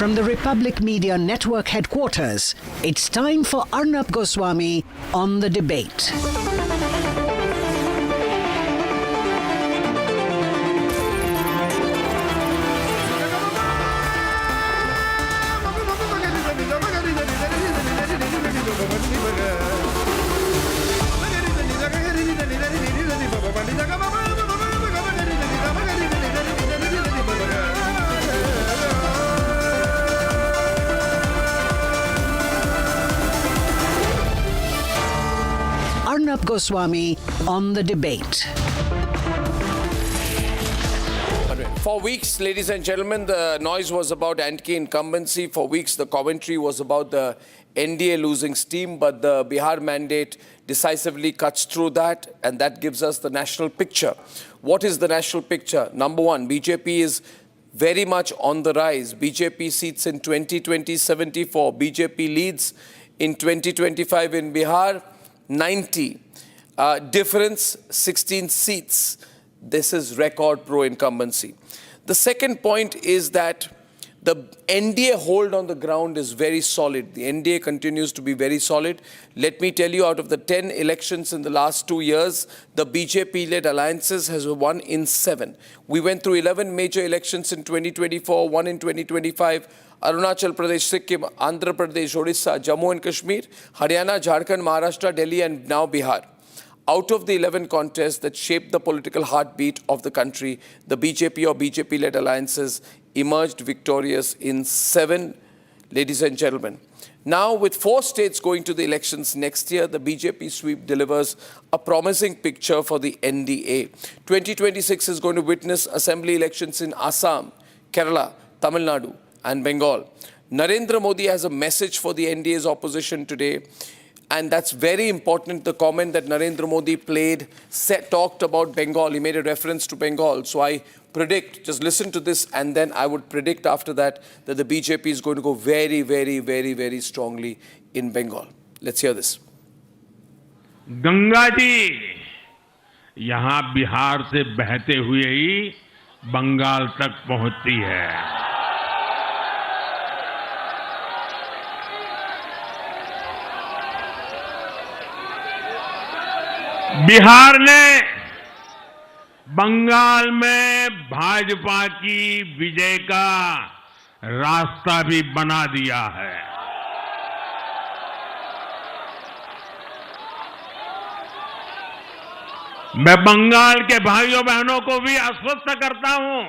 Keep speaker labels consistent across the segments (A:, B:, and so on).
A: From the Republic Media Network headquarters, it's time for Arnab Goswami on the debate. Arnab Goswami on the debate.
B: For weeks, ladies and gentlemen, the noise was about anti-incumbency. For weeks, the commentary was about the NDA losing steam, but the Bihar mandate decisively cuts through that, and that gives us the national picture. What is the national picture? Number one, BJP is very much on the rise. BJP seats in 2020, 74. BJP leads in 2025 in Bihar, 90. Difference, 16 seats. This is record pro-incumbency. The second point is that the NDA hold on the ground is very solid. The NDA continues to be very solid. Let me tell you, out of the 10 elections in the last 2 years, the BJP-led alliances has won in 7. We went through 11 major elections in 2024, 1 in 2025, Arunachal Pradesh, Sikkim, Andhra Pradesh, Odisha, Jammu and Kashmir, Haryana, Jharkhand, Maharashtra, Delhi, and now Bihar. Out of the 11 contests that shaped the political heartbeat of the country, the BJP or BJP-led alliances emerged victorious in 7, ladies and gentlemen. Now, with 4 states going to the elections next year, the BJP sweep delivers a promising picture for the NDA. 2026 is going to witness assembly elections in Assam, Kerala, Tamil Nadu, and Bengal. Narendra Modi has a message for the NDA's opposition today. And that's very important. The comment that Narendra Modi talked about Bengal. He made a reference to Bengal. So I predict, just listen to this, and then I would predict after that the BJP is going to go very, very, very, very strongly in Bengal. Let's hear this.
C: Ganga ji यहाँ बिहार से बहते हुए ही बंगाल तक पहुँचती है. बिहार ने बंगाल में भाजपा की विजय का रास्ता भी बना दिया है. मैं बंगाल के भाइयों बहनों को भी आश्वस्त करता हूं,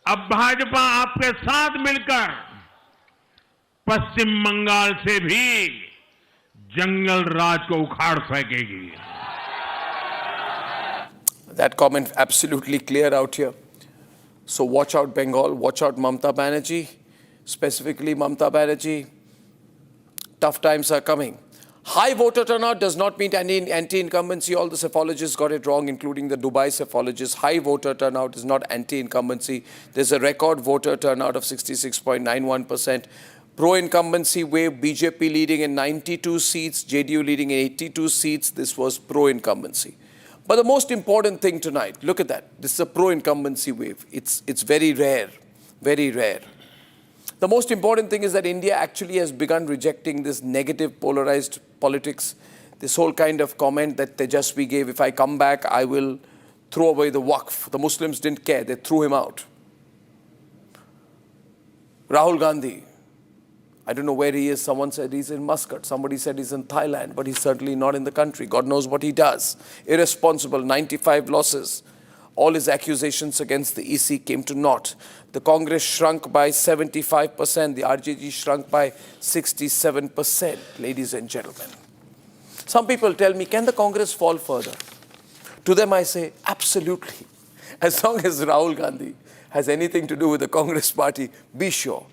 C: अब भाजपा आपके साथ मिलकर पश्चिम बंगाल से भी जंगल राज को उखाड़ फेंकेगी.
B: That comment absolutely clear out here. So watch out Bengal, watch out Mamata Banerjee, specifically Mamata Banerjee. Tough times are coming. High voter turnout does not mean anti-incumbency. All the psephologists got it wrong, including the Dubai psephologist. High voter turnout is not anti-incumbency. There's a record voter turnout of 66.91%. Pro-incumbency wave, BJP leading in 92 seats, JDU leading in 82 seats. This was pro-incumbency. But the most important thing tonight, look at that. This is a pro-incumbency wave. It's very rare, very rare. The most important thing is that India actually has begun rejecting this negative polarized politics. This whole kind of comment that Tejashwi gave, if I come back, I will throw away the Waqf. The Muslims didn't care. They threw him out. Rahul Gandhi, I don't know where he is. Someone said he's in Muscat. Somebody said he's in Thailand, but he's certainly not in the country. God knows what he does. Irresponsible, 95 losses. All his accusations against the EC came to naught. The Congress shrunk by 75%. The RJG shrunk by 67%, ladies and gentlemen. Some people tell me, can the Congress fall further? To them I say, absolutely. As long as Rahul Gandhi has anything to do with the Congress party, be sure,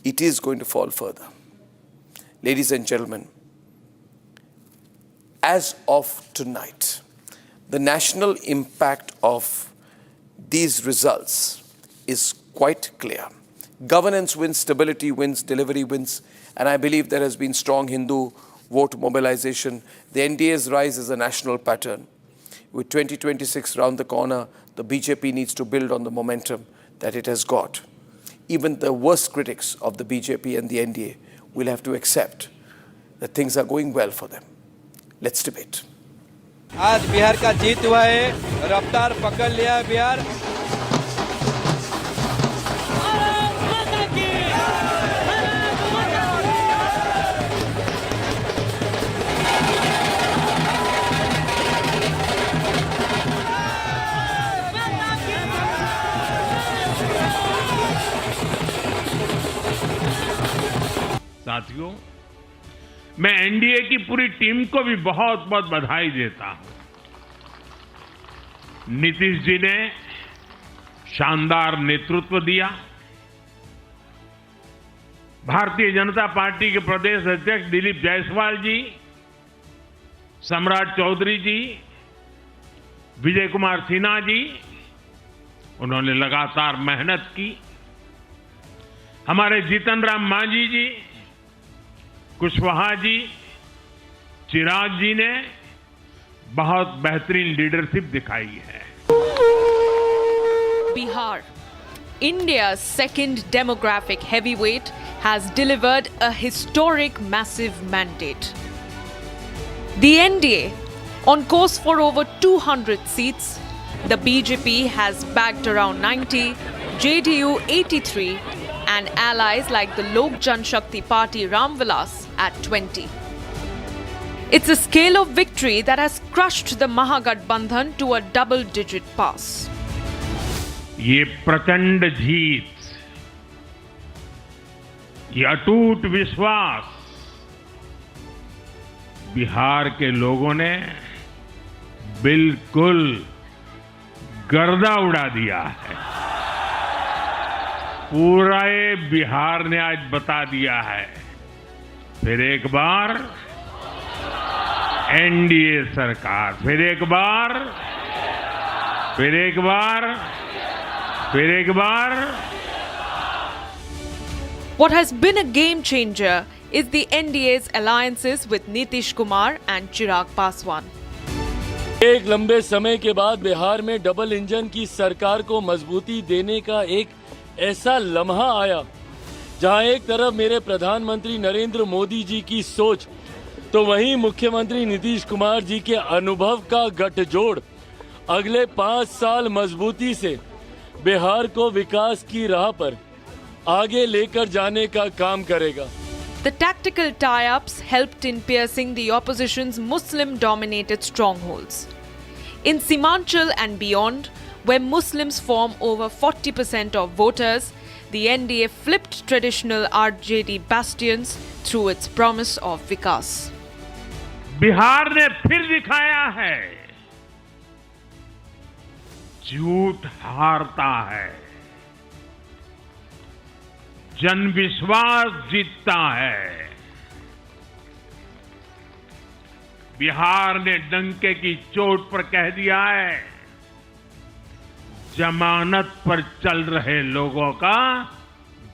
B: it is going to fall further. Ladies and gentlemen, as of tonight, the national impact of these results is quite clear. Governance wins, stability wins, delivery wins, and I believe there has been strong Hindu vote mobilization. The NDA's rise is a national pattern. With 2026 round the corner, the BJP needs to build on the momentum that it has got. even the worst critics of the BJP and the NDA will have to accept that things are going well for them. Let's debate.
D: आज बिहार का जीत हुआ है, रफ्तार पकड़ लिया है बिहार।
C: साथियों, मैं एनडीए की पूरी टीम को भी बहुत बहुत बधाई देता हूं। नीतीश जी ने शानदार नेतृत्व दिया। भारतीय जनता पार्टी के प्रदेश अध्यक्ष दिलीप जायसवाल जी, सम्राट चौधरी जी, विजय कुमार सिन्हा जी, उन्होंने लगातार मेहनत की। हमारे जीतन राम मांझी जी, कुशवाहा जी, चिराग जी ने बहुत बेहतरीन लीडरशिप दिखाई है।
E: Bihar, India's second demographic heavyweight, has delivered a historic massive mandate. The NDA, on course for over 200 seats, the BJP has bagged around 90, JDU 83, and allies like the Lok Janshakti Party Ramvilas at 20. It's a scale of victory that has crushed the Mahagathbandhan to a double-digit pass.
C: ये प्रचंड जीत, ये अटूट विश्वास बिहार के लोगों ने बिल्कुल गर्दा उड़ा दिया है। पूरा ये बिहार ने आज बता दिया है, फिर एक बार एनडीए सरकार, फिर एक बार, फिर एक बार, फिर एक बार।
E: What has been a game changer is the NDA's alliances with Nitish Kumar and Chirag Paswan.
F: एक लंबे समय के बाद बिहार में डबल इंजन की सरकार को मजबूती देने का एक ऐसा लम्हा आया, जहां एक तरफ मेरे प्रधानमंत्री नरेंद्र मोदी जी की सोच, तो वहीं मुख्यमंत्री नीतीश कुमार जी के अनुभव का गठजोड़ अगले 5 साल मजबूती से बिहार को विकास की राह पर आगे लेकर जाने का काम करेगा।
E: The tactical tie-ups helped in piercing the opposition's Muslim-dominated strongholds. In Simanchal and beyond, where Muslims form over 40% of voters, the NDA flipped traditional RJD bastions through its promise of Vikas.
C: Bihar ने फिर दिखाया है, झूठ हारता है, जन विश्वास जीतता है। बिहार ने डंके की चोट पर कह दिया है, जमानत पर चल रहे लोगों का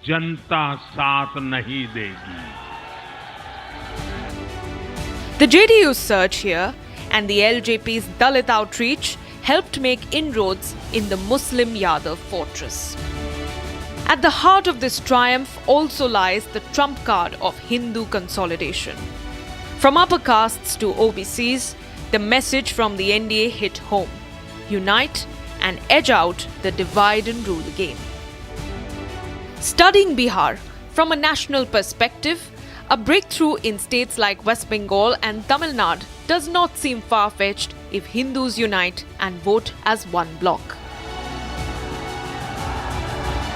C: जनता साथ नहीं देगी।
E: The JDU's surge here and the LJP's Dalit outreach helped make inroads in the Muslim Yadav fortress. At the heart of this triumph also lies the trump card of Hindu consolidation. From upper castes to OBCs, the message from the NDA hit home: unite and edge out the divide and rule game. Studying Bihar from a national perspective, a breakthrough in states like West Bengal and Tamil Nadu does not seem far-fetched if Hindus unite and vote as one bloc.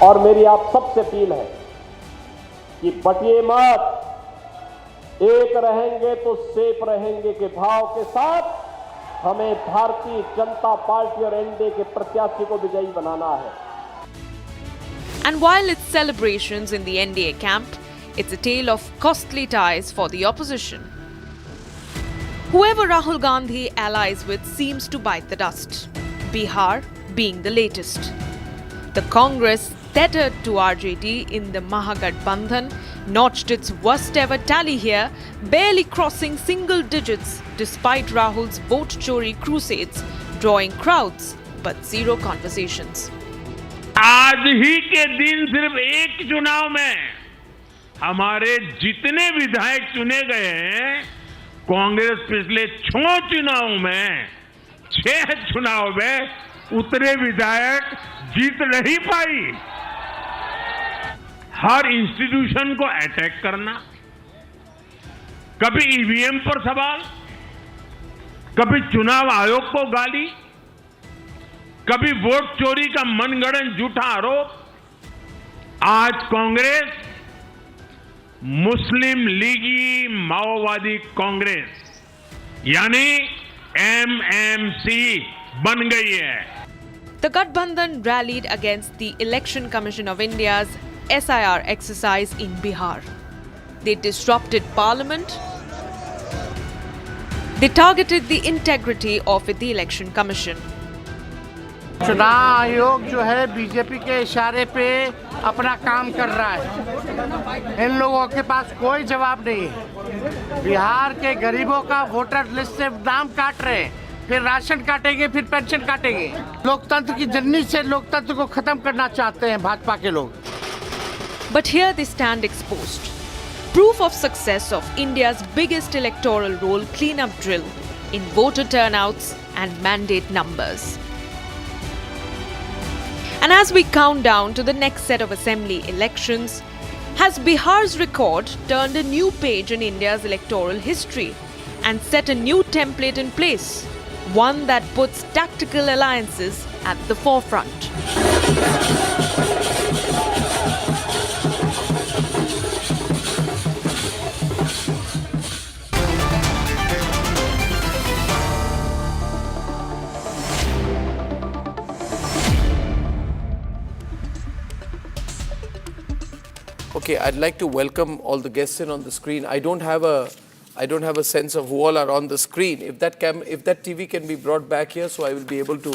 G: और मेरी आप सबसे appeal है कि बटिए मत, एक रहेंगे तो सेफ रहेंगे के भाव के साथ हमें भारतीय जनता पार्टी और एनडीए के प्रत्याशी को विजयी बनाना है।
E: And while it's celebrations in the NDA camp, it's a tale of costly ties for the opposition. Whoever Rahul Gandhi allies with seems to bite the dust, Bihar being the latest. The Congress, tethered to RJD in the Mahagathbandhan, notched its worst ever tally here, barely crossing single digits despite Rahul's vote chori crusades, drawing crowds but zero conversations.
C: आज ही के दिन सिर्फ एक चुनाव में हमारे जितने विधायक चुने गए हैं, कांग्रेस पिछले 6 चुनाव में 6 चुनाव में उतने विधायक जीत नहीं पाई। हर इंस्टीट्यूशन को अटैक करना, कभी ईवीएम पर सवाल, कभी चुनाव आयोग को गाली, कभी वोट चोरी का मनगढ़ंत झूठा आरोप। आज कांग्रेस मुस्लिम लीगी माओवादी कांग्रेस यानी एमएमसी बन गई है।
E: The Gathbandhan rallied against the Election Commission of India's SIR exercise in Bihar. They disrupted parliament. They targeted the integrity of the Election Commission.
H: चुनाव आयोग जो है बीजेपी के इशारे पे अपना काम कर रहा है। इन लोगों के पास कोई जवाब नहीं है। बिहार के गरीबों का वोटर लिस्ट से नाम काट रहे हैं, फिर राशन काटेंगे, फिर पेंशन काटेंगे। लोकतंत्र की जन्नी से लोकतंत्र को खत्म करना चाहते हैं भाजपा के लोग।
E: But here they stand exposed. Proof of success of India's biggest electoral roll cleanup drill in voter turnouts and mandate numbers. And as we count down to the next set of assembly elections, has Bihar's record turned a new page in India's electoral history and set a new template in place, one that puts tactical alliances at the forefront?
B: Okay, I'd like to welcome all the guests in on the screen. I don't have a sense of who all are on the screen. If that TV can be brought back here, so I will be able to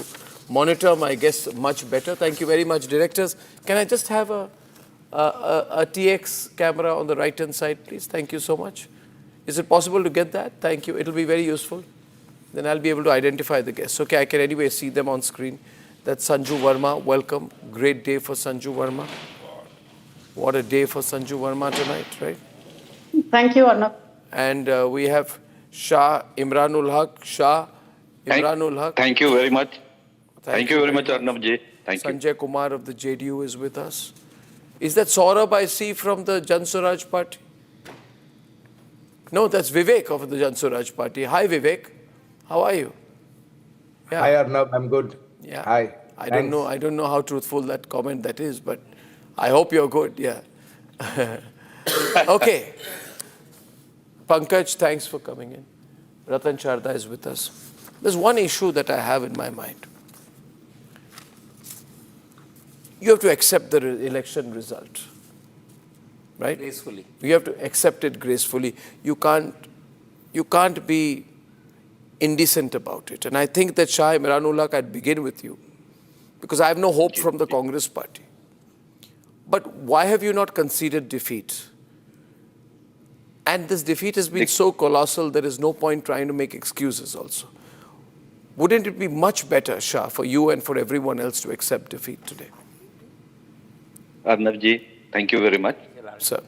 B: monitor my guests much better. Thank you very much, directors. Can I just have a TX camera on the right-hand side, please? Thank you so much. Is it possible to get that? Thank you. It'll be very useful. Then I'll be able to identify the guests. Okay, I can anyway see them on screen. That's Sanju Verma. Welcome. Great day for Sanju Verma. What a day for Sanju Verma tonight, right?
I: Thank you, Arnab.
B: And we have Shah Imranul Haq. Shah Imranul Haq.
J: Thank you very much. Thank you very much, Arnab ji. Thank you.
B: Sanjay Kumar of the JDU is with us. Is that Saurabh I see from the Jan Swaraj Party? No, that's Vivek of the Jan Swaraj Party. Hi, Vivek. How are you?
K: Yeah. Hi, Arnab. I'm good.
B: Yeah.
K: Hi.
B: I don't know how truthful that comment that is, but I hope you're good. Yeah. Okay. Pankaj, thanks for coming in. Ratan Sharda is with us. There's one issue that I have in my mind. You have to accept the election result, right?
J: Gracefully.
B: You have to accept it gracefully. You can't be indecent about it. And I think that Shah Imranul Haq, I'd begin with you, because I have no hope from the Congress party. But why have you not conceded defeat? And this defeat has been so colossal, there is no point trying to make excuses also. Wouldn't it be much better, Shah, for you and for everyone else to accept defeat today?
J: Arnab ji, thank you very much.
B: Sir.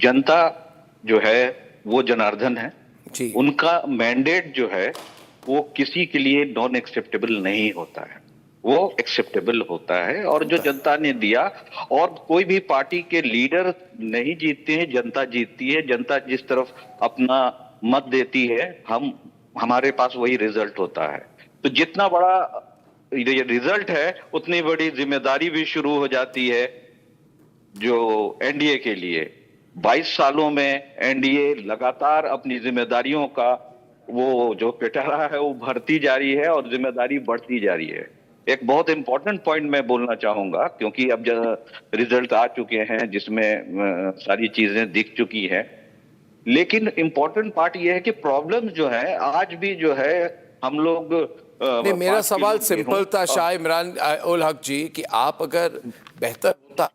J: जनता जो है वो जनार्दन है
B: जी.
J: उनका mandate जो है वो किसी के लिए नॉन एक्सेप्टेबल नहीं होता है, वो एक्सेप्टेबल होता है। और जो जनता ने दिया, और कोई भी पार्टी के लीडर नहीं जीतते हैं, जनता जीतती है। जनता जिस तरफ अपना मत देती है, हमारे पास वही रिजल्ट होता है। तो जितना बड़ा ये रिजल्ट है, उतनी बड़ी जिम्मेदारी भी शुरू हो जाती है जो एनडीए के लिए। 22 सालों में एनडीए लगातार अपनी जिम्मेदारियों का वो जो पिटारा है वो भरती जा रही है और जिम्मेदारी बढ़ती जा रही है। एक बहुत इंपॉर्टेंट पॉइंट मैं बोलना चाहूंगा, क्योंकि अब रिजल्ट आ चुके हैं जिसमें सारी चीजें दिख चुकी हैं, लेकिन इंपॉर्टेंट पार्ट ये है कि प्रॉब्लम जो है आज भी जो है हम लोग
B: नहीं, मेरा सवाल सिंपल था शाह इमरान उल हक जी कि आप अगर बेहतर होता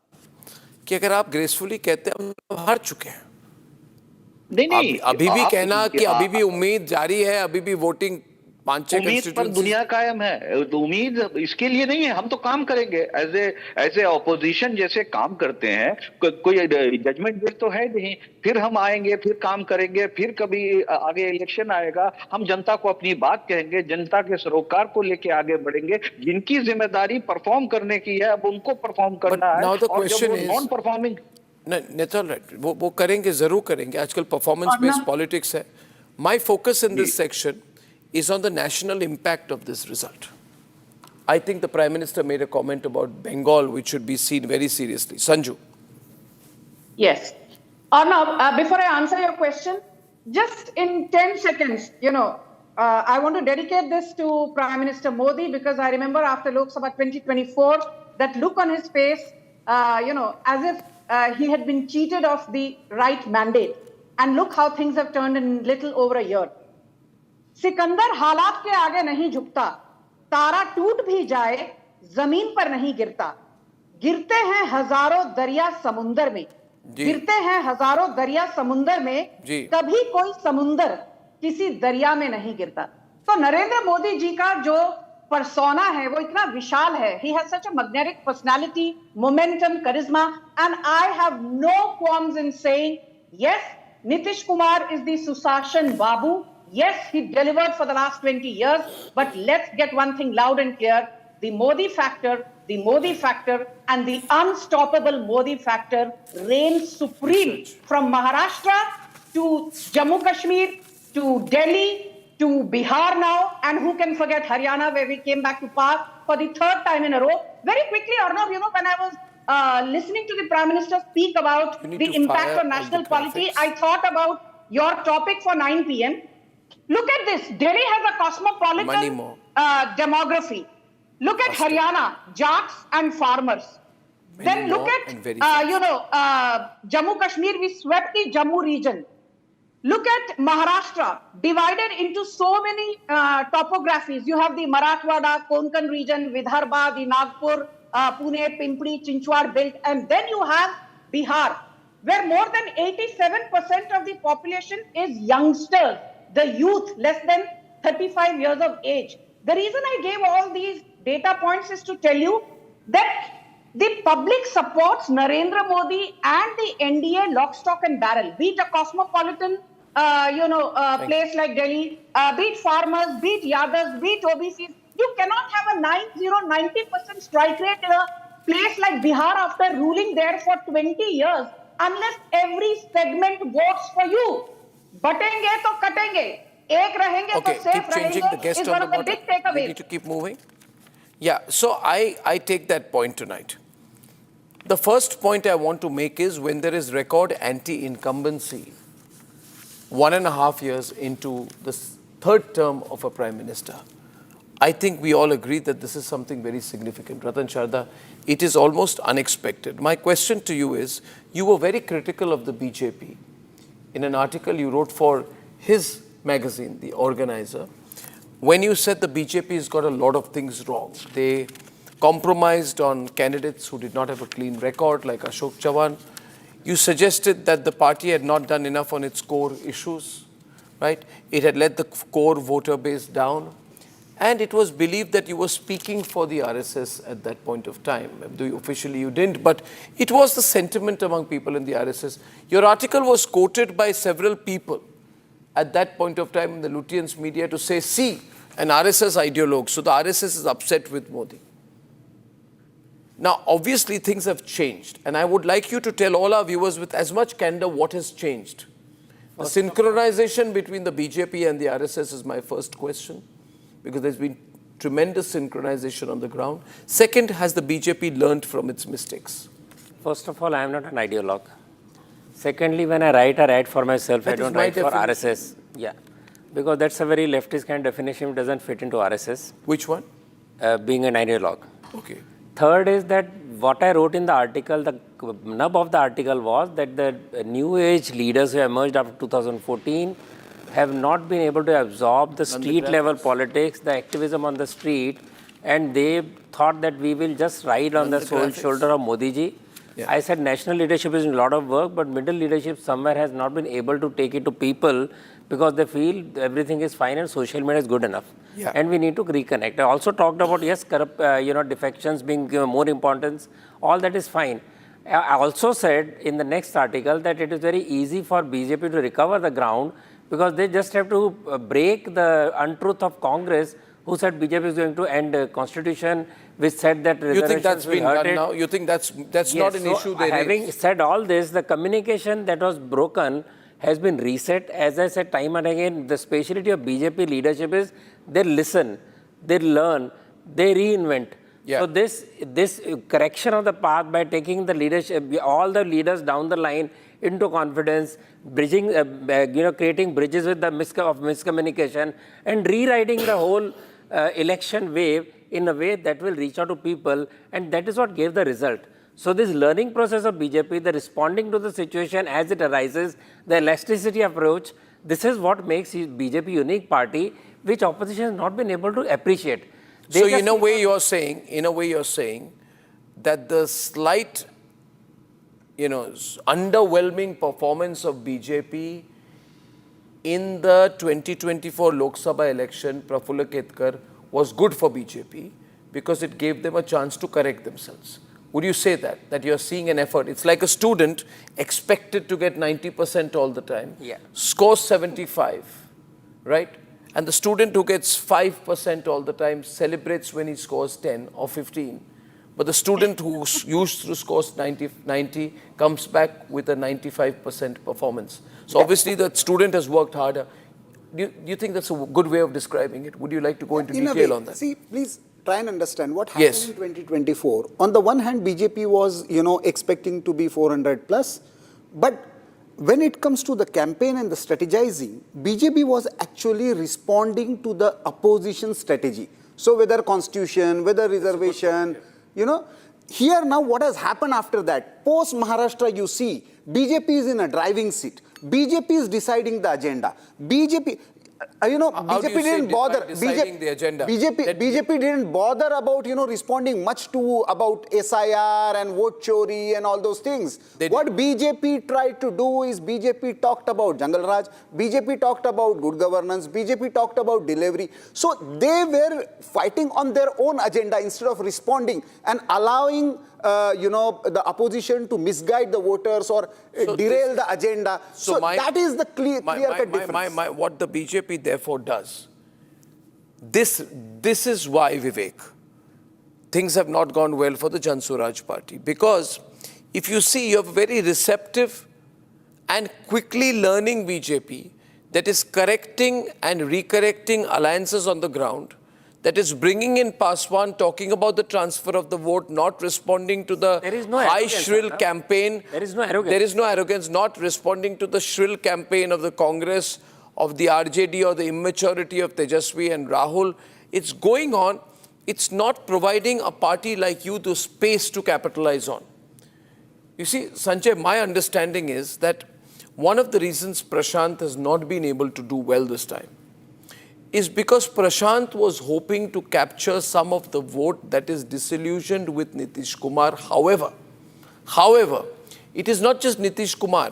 B: कि अगर आप ग्रेसफुली कहते हम हार चुके हैं,
J: नहीं
B: अभी भी कहना कि अभी भी उम्मीद जारी है, अभी भी वोटिंग
J: उम्मीद पर दुनिया कायम है, तो उम्मीद इसके लिए नहीं है। हम तो काम करेंगे एज ए ऑपोजिशन, जैसे काम करते हैं। कोई जजमेंट डे तो है नहीं, फिर हम आएंगे, फिर काम करेंगे, फिर कभी आगे इलेक्शन आएगा, हम जनता को अपनी बात कहेंगे, जनता के सरोकार को लेके आगे बढ़ेंगे। जिनकी जिम्मेदारी परफॉर्म करने की है, अब उनको परफॉर्म करना है। और जब वो नॉन परफॉर्मिंग
B: वो करेंगे, जरूर करेंगे। आजकल परफॉर्मेंस बेस्ड पॉलिटिक्स है। My focus in this section is on the national impact of this result. I think the Prime Minister made a comment about Bengal, which should be seen very seriously. Sanju.
I: Yes. Arnab, before I answer your question, just in 10 seconds, I want to dedicate this to Prime Minister Modi, because I remember after Lok Sabha 2024, that look on his face, as if he had been cheated of the right mandate. And look how things have turned in little over a year. Sikandar हालात के आगे नहीं झुकता, तारा टूट भी जाए जमीन पर नहीं गिरता, गिरते हैं हजारों दरिया समुंदर में, गिरते हैं हजारों दरिया समुंदर में, कभी कोई समुंदर किसी दरिया में नहीं गिरता। तो नरेंद्र मोदी जी का जो पर्सोना है वो इतना विशाल है। He has such a magnetic personality, momentum, charisma, and I have no qualms in saying, yes, Nitish Kumar is the Susashan Babu. Yes, he delivered for the last 20 years, but let's get one thing loud and clear. The Modi factor, and the unstoppable Modi factor reigns supreme from Maharashtra to Jammu Kashmir to Delhi to Bihar now, and who can forget Haryana, where we came back to power for the third time in a row. Very quickly, Arnab, when I was listening to the Prime Minister speak about the impact on national polity, I thought about your topic for 9 p.m. Look at this. Delhi has a cosmopolitan demography. Look at Haryana, jats and farmers. Then look at, Jammu Kashmir, we swept the Jammu region. Look at Maharashtra, divided into so many topographies. You have the Marathwada, Konkan region, Vidarbha, the Nagpur, Pune, Pimpri, Chinchwad belt. And then you have Bihar, where more than 87% of the population is youngsters. The youth, less than 35 years of age. The reason I gave all these data points is to tell you that the public supports Narendra Modi and the NDA lock, stock and barrel. Be it a cosmopolitan, place like Delhi, be it farmers, be it Yadavs, be it OBCs. You cannot have a 90% strike rate in a place like Bihar after ruling there for 20 years unless every segment votes for you. बटेंगे तो कटेंगे, एक रहेंगे तो safe रहेंगे, is one of the big takeaways.
B: We need to keep moving. Yeah, so I take that point tonight. The first point I want to make is when there is record anti-incumbency, 1.5 years into the third term of a Prime Minister, I think we all agree that this is something very significant. Ratan Sharda, it is almost unexpected. My question to you is, you were very critical of the BJP. In an article you wrote for his magazine, The Organizer, when you said the BJP has got a lot of things wrong. They compromised on candidates who did not have a clean record, like Ashok Chavan. You suggested that the party had not done enough on its core issues, right? It had let the core voter base down. And it was believed that you were speaking for the RSS at that point of time. Officially you didn't, but it was the sentiment among people in the RSS. Your article was quoted by several people at that point of time in the Lutyens media to say, see, an RSS ideologue, so the RSS is upset with Modi. Now, obviously things have changed, and I would like you to tell all our viewers with as much candor what has changed. The synchronization between the BJP and the RSS is my first question, because there's been tremendous synchronization on the ground. Second, has the BJP learned from its mistakes?
L: First of all, I am not an ideologue. Secondly, when I write a ad for myself, I don't write for RSS. Yeah, because that's a very leftist kind of definition. It doesn't fit into RSS.
B: Which one?
L: Being an ideologue.
B: Okay.
L: Third is that what I wrote in the article, the nub of the article was that the new age leaders who emerged after 2014 have not been able to absorb the street level politics, the activism on the street, and they thought that we will just ride on the shoulder of Modi ji. Yeah. I said national leadership is a lot of work, but middle leadership somewhere has not been able to take it to people because they feel everything is fine and social media is good enough.
B: Yeah.
L: and we need to reconnect. I also talked about, yes, corrupt, defections being given more importance. All that is fine. I also said in the next article that it is very easy for BJP to recover the ground because they just have to break the untruth of Congress, who said BJP is going to end the constitution, which said that
B: you think that's been done
L: it.
B: now? You think that's
L: Yes,
B: not an issue they
L: having
B: raised?
L: said all this, the communication that was broken has been reset. As I said time and again, the speciality of BJP leadership is they listen, they learn, they reinvent.
B: Yeah.
L: So this correction of the path by taking the leadership, all the leaders down the line into confidence, bridging, creating bridges with the miscommunication, and rewriting the whole election wave in a way that will reach out to people, and that is what gave the result. So this learning process of BJP, the responding to the situation as it arises, the elasticity approach, this is what makes BJP unique party, which opposition has not been able to appreciate.
B: So in a way you're saying that the slight, underwhelming performance of BJP in the 2024 Lok Sabha election, Prafulla Ketkar, was good for BJP because it gave them a chance to correct themselves. Would you say that you're seeing an effort? It's like a student expected to get 90% all the time, scores 75, right? And the student who gets 5% all the time celebrates when he scores 10 or 15. But the student who used to score 90 comes back with a 95% performance. So obviously the student has worked harder. Do you think that's a good way of describing it? Would you like to go into detail on that?
M: See, please try and understand what happened in 2024. On the one hand, BJP was, expecting to be 400 plus, but when it comes to the campaign and the strategizing, BJP was actually responding to the opposition strategy. So whether constitution, whether reservation, here now what has happened after that? Post Maharashtra, you see, BJP is in a driving seat. BJP is deciding the agenda. BJP didn't bother.
B: Deciding the agenda?
M: BJP didn't bother about responding much to about SIR and vote chori and all those things. What BJP tried to do is BJP talked about Jungle Raj, BJP talked about good governance, BJP talked about delivery. So they were fighting on their own agenda instead of responding and allowing the opposition to misguide the voters or derail the agenda. So that is the clear-cut difference.
B: What the BJP therefore does, this is why, Vivek, things have not gone well for the Jan Swaraj party. Because if you see, you have a very receptive and quickly learning BJP that is correcting and recorrecting alliances on the ground, that is bringing in Paswan, talking about the transfer of the vote, not responding to the high shrill campaign.
L: There is no arrogance.
B: There is no arrogance, not responding to the shrill campaign of the Congress, of the RJD, or the immaturity of Tejashwi and Rahul. It's going on. It's not providing a party like you the space to capitalize on. You see, Sanjay, my understanding is that one of the reasons Prashant has not been able to do well this time is because Prashant was hoping to capture some of the vote that is disillusioned with Nitish Kumar. However, it is not just Nitish Kumar,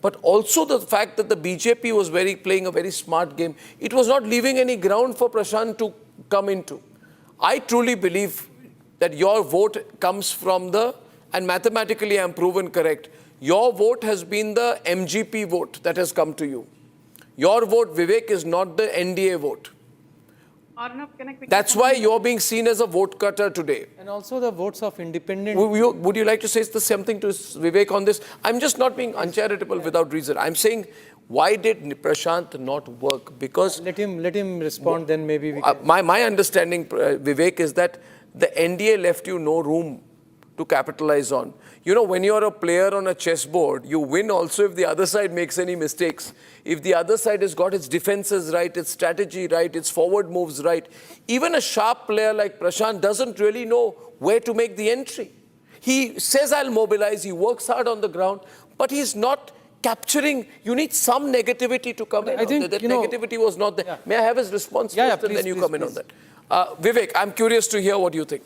B: but also the fact that the BJP was playing a very smart game. It was not leaving any ground for Prashant to come into. I truly believe that your vote comes from and mathematically I am proven correct, your vote has been the MGP vote that has come to you. Your vote, Vivek, is not the NDA vote.
I: Arnab, can I quickly
B: That's why you're being seen as a vote cutter today.
D: And also the votes of independent.
B: Would you like to say something to Vivek on this? I'm just not being uncharitable without reason. I'm saying, why did Prashant not work? Because
D: Let him respond, then maybe we can.
B: my understanding, Vivek, is that the NDA left you no room to capitalize on. When you're a player on a chessboard, you win also if the other side makes any mistakes. If the other side has got its defenses right, its strategy right, its forward moves right. Even a sharp player like Prashant doesn't really know where to make the entry. He says, I'll mobilize, he works hard on the ground, but he's not capturing. You need some negativity to come in.
D: I think,
B: that negativity was not there. Yeah. May I have his response first and then you come in on that? Vivek, I'm curious to hear what you think.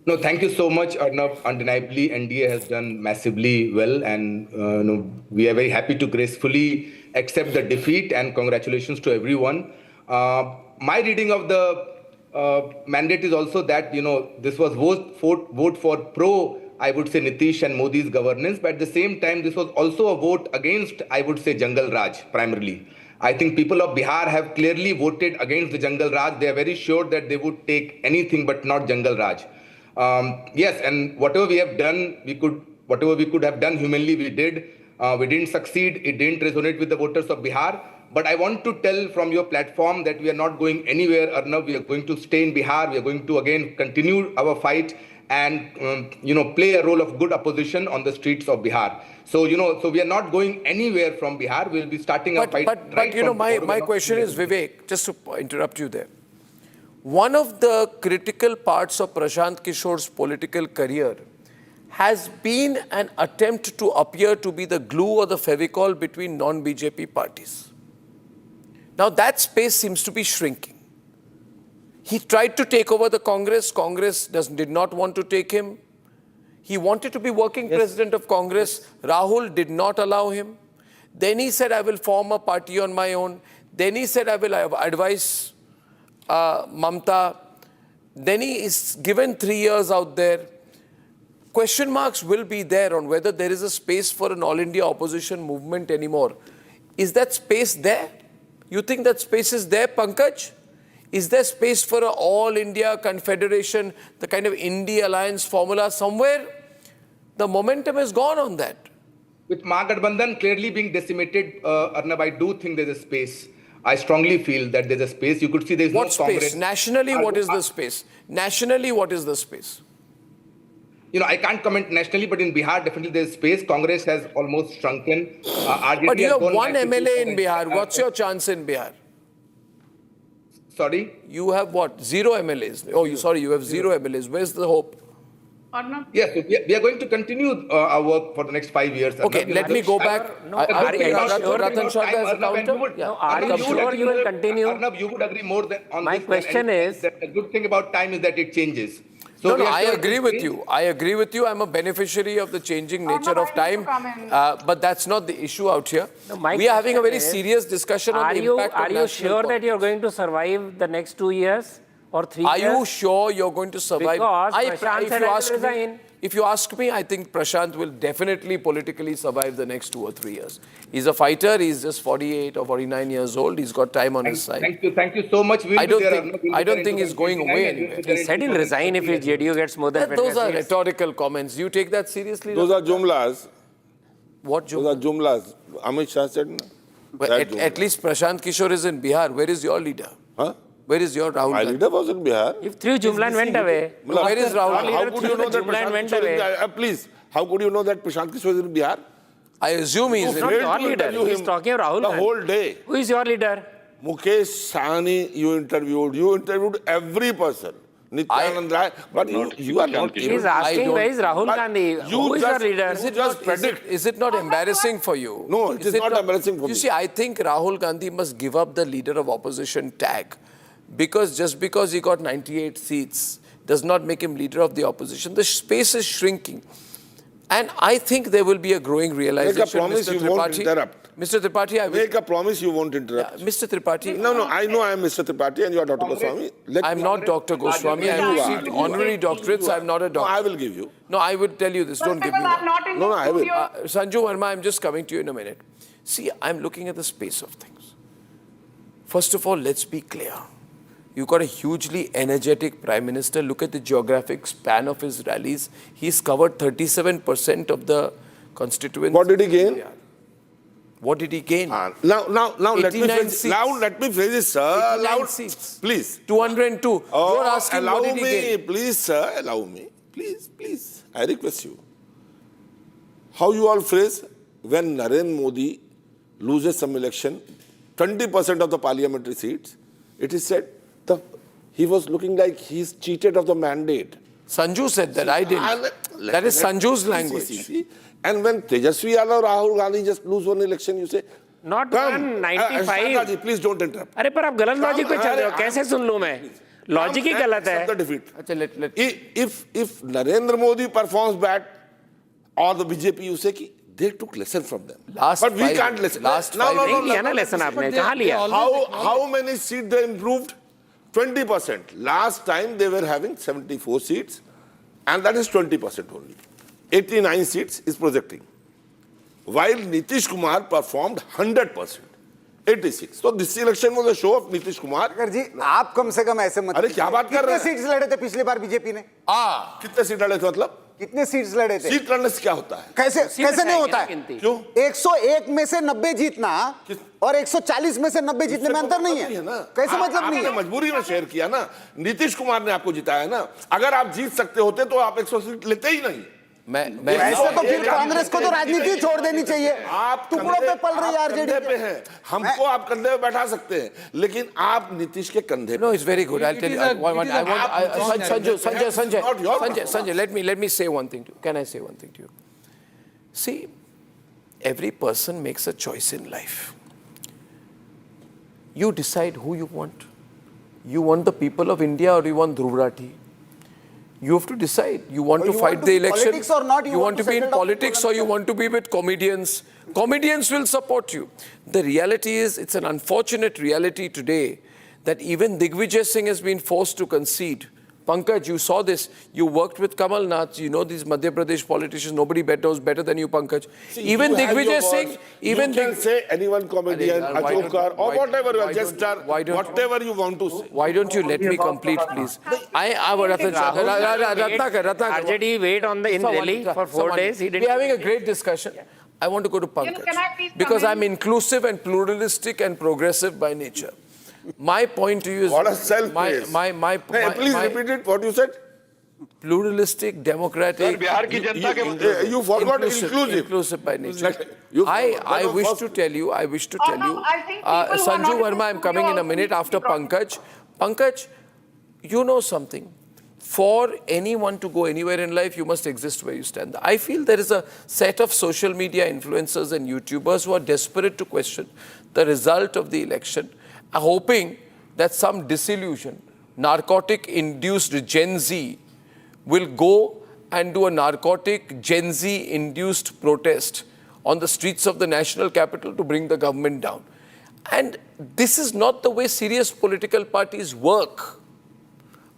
K: No, thank you so much, Arnab. Undeniably, NDA has done massively well, and we are very happy to gracefully accept the defeat, and congratulations to everyone. My reading of the mandate is also that, this was vote for pro, I would say, Nitish and Modi's governance, but at the same time, this was also a vote against, I would say, Jungle Raj, primarily. I think people of Bihar have clearly voted against the Jungle Raj. They are very sure that they would take anything but not Jungle Raj. Yes, and whatever we have done, whatever we could have done humanly, we did. We didn't succeed. It didn't resonate with the voters of Bihar. But I want to tell from your platform that we are not going anywhere, Arnab. We are going to stay in Bihar. We are going to again continue our fight and play a role of good opposition on the streets of Bihar. So we are not going anywhere from Bihar. We'll be starting our fight.
B: But my question is, Vivek, just to interrupt you there. One of the critical parts of Prashant Kishore's political career has been an attempt to appear to be the glue or the Fevicol between non-BJP parties. Now that space seems to be shrinking. He tried to take over the Congress. Congress did not want to take him. He wanted to be working president of Congress. Rahul did not allow him. Then he said, I will form a party on my own. Then he said, I will advise Mamta. Then he is given 3 years out there. Question marks will be there on whether there is a space for an all India opposition movement anymore. Is that space there? You think that space is there, Pankaj? Is there space for an all-India confederation, the kind of Indie alliance formula somewhere? The momentum is gone on that.
K: With Mahagathbandhan clearly being decimated, Arnab, I do think there's a space. I strongly feel that there's a space. You could see there's
B: what
K: no
B: space?
K: Congress.
B: Nationally, what is the space? Nationally, what is the space?
K: I can't comment nationally, but in Bihar, definitely there's space. Congress has almost shrunken.
B: But you have one MLA in Bihar. What's your chance in Bihar?
K: Sorry?
B: You have what? 0 MLAs. Oh, you have 0 MLAs. Where's the hope?
K: Yes, we are going to continue our work for the next 5 years.
B: Okay, let me go back.
L: Are you sure you will continue?
K: Arnab, you would agree more than on
L: my
K: this.
L: Question is,
K: the good thing about time is that it changes. So
B: no, I agree with you. I agree with you. I'm a beneficiary of the changing nature of time. But that's not the issue out here.
L: No,
B: we are having a very serious discussion on the impact of
L: Are you sure that you're going to survive the next 2 years or 3 years?
B: Are you sure you're going to survive?
L: Because
B: if you ask me, I think Prashant will definitely politically survive the next 2 or 3 years. He's a fighter. He's just 48 or 49 years old. He's got time on his side.
K: Thank you so much.
B: I don't think he's going away anywhere.
L: He said he'll resign if his JDU gets more than 50
B: Those are rhetorical comments. You take that seriously?
N: Those are jumlas.
B: What jumlas?
N: Those are jumlas. Amit Shah said.
B: But at least Prashant Kishore is in Bihar. Where is your leader?
N: Huh?
B: Where is your Rahul?
N: My leader was in Bihar.
L: If 3 Jumla went away.
B: Where is Rahul?
N: How could you know that Prashant Kishore is in Bihar? Please, how could you know that Prashant Kishore is in Bihar?
B: I assume he is in
L: Bihar. Not your leader. He's talking of Rahul.
N: The whole day.
L: Who is your leader?
N: Mukesh Sahni, you interviewed every person. Nityanand Rai, but you are not.
L: He's asking where is Rahul Gandhi? Who is your leader?
B: Is it not embarrassing for you?
N: No, it is not embarrassing for me.
B: You see, I think Rahul Gandhi must give up the leader of opposition tag. Because just because he got 98 seats does not make him leader of the opposition. The space is shrinking. And I think there will be a growing realization.
N: Make a promise you won't interrupt.
B: Mr. Tripathi, I will...
N: Make a promise you won't interrupt.
B: Mr. Tripathi...
N: No, I know I am Mr. Tripathi and you are Dr. Goswami.
B: I'm not Dr. Goswami. I received honorary doctorates. I'm not a doctor.
N: No, I will give you.
B: No, I will tell you this. Don't give me one.
N: No, I will.
B: Sanju Verma, I'm just coming to you in a minute. See, I'm looking at the space of things. First of all, let's be clear. You've got a hugely energetic Prime Minister. Look at the geographic span of his rallies. He's covered 37% of the constituency.
N: What did he gain?
B: What did he gain?
N: Now let me phrase this, sir.
B: 89 seats.
N: Please.
B: 202. You're asking
N: allow
B: what did he gain?
N: Please, sir. Allow me. Please. I request you. How you all phrase when Narendra Modi loses some election, 20% of the parliamentary seats, it is said he was looking like he's cheated of the mandate.
B: Sanju said that, I didn't. That is Sanju's language.
N: See. And when Tejashwi Yadav or Rahul Gandhi just lose one election, you say,
L: not 195.
N: Please don't interrupt.
L: अरे पर आप गलत logic पे चल रहे हो कैसे सुन लूं मैं लॉजिक ही गलत है
N: If Narendra Modi performs bad or the BJP, you say कि They took lesson from them.
B: Last
N: but we
B: five-
N: can't listen.
B: last
N: No,
B: five-
N: no, no,
L: नहीं लिया ना lesson आपने, कहाँ लिया?
N: How many seats they improved? 20%. Last time they were having 74 seats, and that is 20% only. 89 seats is projecting. While Nitish Kumar performed 100%. 86. So this election was a show of Nitish Kumar.
M: जी आप कम से कम ऐसे मत
N: अरे क्या बात कर रहे हैं?
M: कितने सीट्स लड़े थे पिछली बार बीजेपी ने?
N: कितने सीट लड़े थे मतलब?
M: कितने सीट्स लड़े थे?
N: सीट लड़ने से क्या होता है?
M: कैसे नहीं होता है?
N: क्यों?
M: 101 में से 90 जीतना और 140 में से 90 जीतने में अंतर नहीं है कैसे मतलब नहीं है?
N: आपने मजबूरी में शेयर किया ना, नीतीश कुमार ने आपको जिताया ना। अगर आप जीत सकते होते तो आप 100 सीट लेते ही नहीं।
M: ऐसे तो फिर कांग्रेस को तो राजनीति छोड़ देनी चाहिए।
N: आप
M: टुकड़ों पे पल रही आरजेडी
N: पे हैं, हमको आप कंधे पे बैठा सकते हैं, लेकिन आप नीतीश के कंधे पे।
B: No, it's very good. I'll tell you. Sanjay, let me say one thing to you. Can I say one thing to you? See, every person makes a choice in life. You decide who you want. You want the people of India or you want Dhruv Rathi? You have to decide. You want to fight the election.
M: Politics or not,
B: you want to be in politics or you want to be with comedians. Comedians will support you. The reality is, it's an unfortunate reality today that even Digvijay Singh has been forced to concede. Pankaj, you saw this. You worked with Kamal Nath. You know these Madhya Pradesh politicians. Nobody knows better than you, Pankaj.
N: See,
B: even
N: you
B: Digvijay Singh, even
N: you can say anyone comedian, a joker, or whatever, a jester, whatever you want to say.
B: Why don't you let me complete, please?
L: RJD wait on in Delhi for 4 days. He didn't.
B: We're having a great discussion. I want to go to Pankaj because I'm inclusive and pluralistic and progressive by nature. My point to you is
N: what a self-praise. Please repeat it. What you said?
B: Pluralistic, democratic.
N: You forgot
B: inclusive by nature. I wish to tell you. Sanju Verma, I'm coming in a minute after Pankaj. Pankaj, you know something. For anyone to go anywhere in life, you must exist where you stand. I feel there is a set of social media influencers and YouTubers who are desperate to question the result of the election, hoping that some disillusion, narcotic-induced Gen Z will go and do a narcotic Gen Z-induced protest on the streets of the national capital to bring the government down. And this is not the way serious political parties work.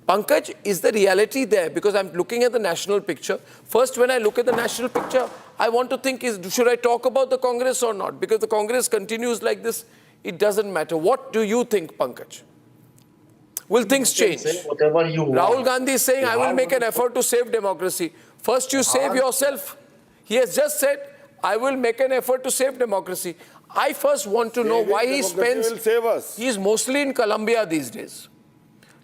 B: Pankaj, is the reality there? Because I'm looking at the national picture. First, when I look at the national picture, I want to think, should I talk about the Congress or not? Because the Congress continues like this, it doesn't matter. What do you think, Pankaj? Will things change? Rahul Gandhi is saying, I will make an effort to save democracy. First, you save yourself. He has just said, I will make an effort to save democracy. I first want to know why he spends... He is mostly in Colombia these days.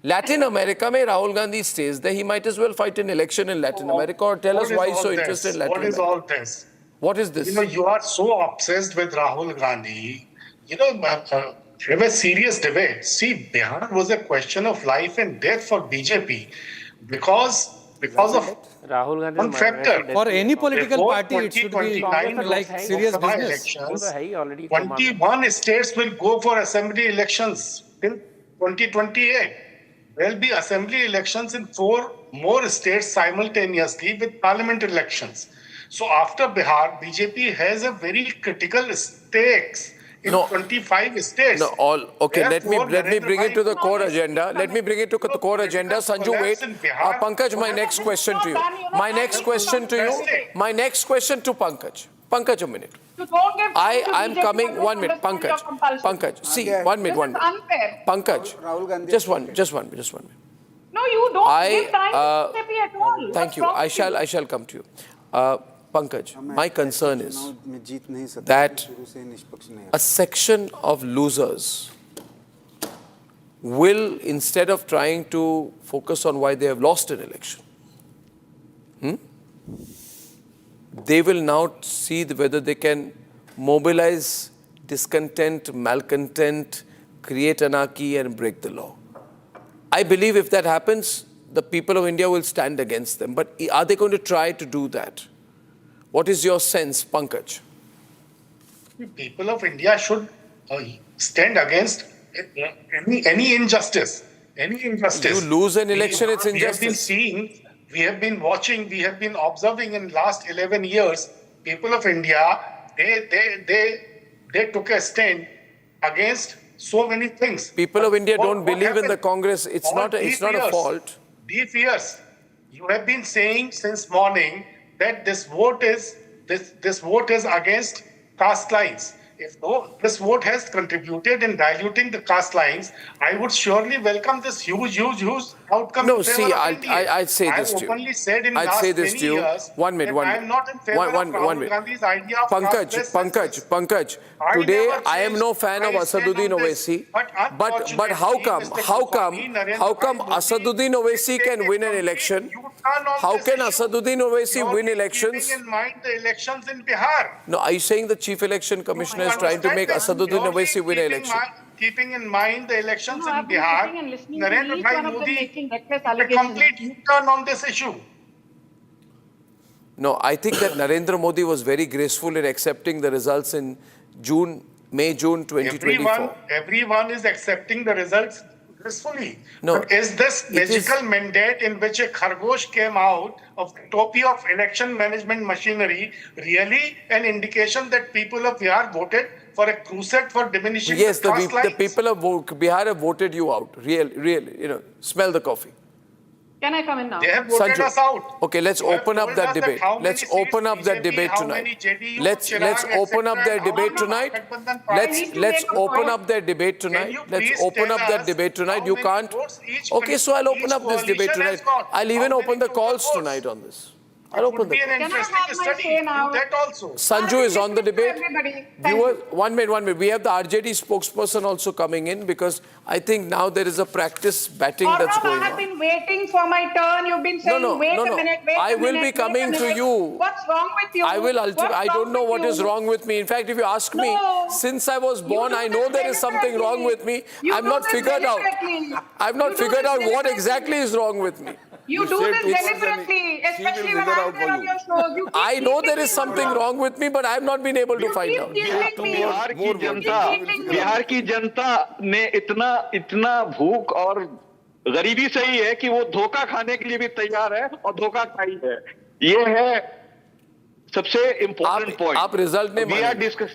B: Latin America, mein Rahul Gandhi stays there. He might as well fight an election in Latin America or tell us why he's so interested in Latin America.
O: What is all this?
B: What is this?
O: You know, you are so obsessed with Rahul Gandhi. You know, have a serious debate. See, Bihar was a question of life and death for BJP because of
L: Rahul Gandhi
O: one factor.
D: For any political party, it should be like serious business.
O: 21 states will go for assembly elections till 2028. There will be assembly elections in 4 more states simultaneously with parliament elections. So after Bihar, BJP has a very critical stakes in 25 states.
B: No, okay, let me bring it to the core agenda. Let me bring it to the core agenda. Sanju, wait. Pankaj, my next question to you. My next question to Pankaj. Pankaj, a minute. I'm coming, 1 minute, Pankaj, see, 1 minute. Pankaj, just one minute.
I: No, you don't give time to BJP at all.
B: Thank you, I shall come to you. Pankaj, my concern is that a section of losers will, instead of trying to focus on why they have lost an election, they will now see whether they can mobilize discontent, malcontent, create anarchy and break the law. I believe if that happens, the people of India will stand against them. But are they going to try to do that? What is your sense, Pankaj?
O: The people of India should stand against any injustice.
B: You lose an election, it's injustice.
O: We have been watching, we have been observing in last 11 years people of India, they took a stand against so many things.
B: People of India don't believe in the Congress. It's not a fault.
O: Deep years, you have been saying since morning that this vote is against caste lines. If this vote has contributed in diluting the caste lines, I would surely welcome this huge outcome.
B: No, see, I'd say this to you.
O: I openly said in last many years that I am not in favor of Rahul Gandhi's idea of
B: Pankaj, today I am no fan of Asaduddin Owaisi. But how come Asaduddin Owaisi can win an election? How can Asaduddin Owaisi win elections?
O: Keeping in mind the elections in Bihar.
B: No, are you saying the Chief Election Commissioner is trying to make Asaduddin Owaisi win an election?
O: Keeping in mind the elections in Bihar, Narendra Modi a complete U-turn on this issue.
B: No, I think that Narendra Modi was very graceful in accepting the results in May, June 2024.
O: Everyone is accepting the results gracefully.
B: No,
O: but is this magical mandate in which a Khargosh came out of the topi of election management machinery really an indication that people of Bihar voted for a crusade for diminishing
B: yes,
O: the caste lines?
B: The people of Bihar have voted you out. Really, smell the coffee.
I: Can I come in now?
O: They have voted us out.
B: Okay, let's open up that debate. Let's open up that debate tonight. Let's open up that debate tonight. Let's open up that debate tonight. Let's open up that debate tonight. You can't. Okay, so I'll open up this debate tonight. I'll even open the calls tonight on this. I'll open the.
O: Can I have my say now? That also.
B: Sanju is on the debate. Viewers, one minute. We have the RJD spokesperson also coming in because I think now there is a practice batting that's going on.
I: I have been waiting for my turn. You've been saying wait a minute, wait a minute.
B: I will be coming to you.
I: What's wrong with you?
B: I don't know what is wrong with me. In fact, if you ask me, since I was born, I know there is something wrong with me. I've not figured out. I've not figured out what exactly is wrong with me.
I: You do this deliberately, especially when I'm there on your shows.
B: I know there is something wrong with me, but I have not been able to find out.
J: Bihar की जनता ने इतना भूख और गरीबी सही है कि वो धोखा खाने के लिए भी तैयार है और धोखा खाई है. ये है सबसे इम्पोर्टेंट पॉइंट.
B: आप रिजल्ट में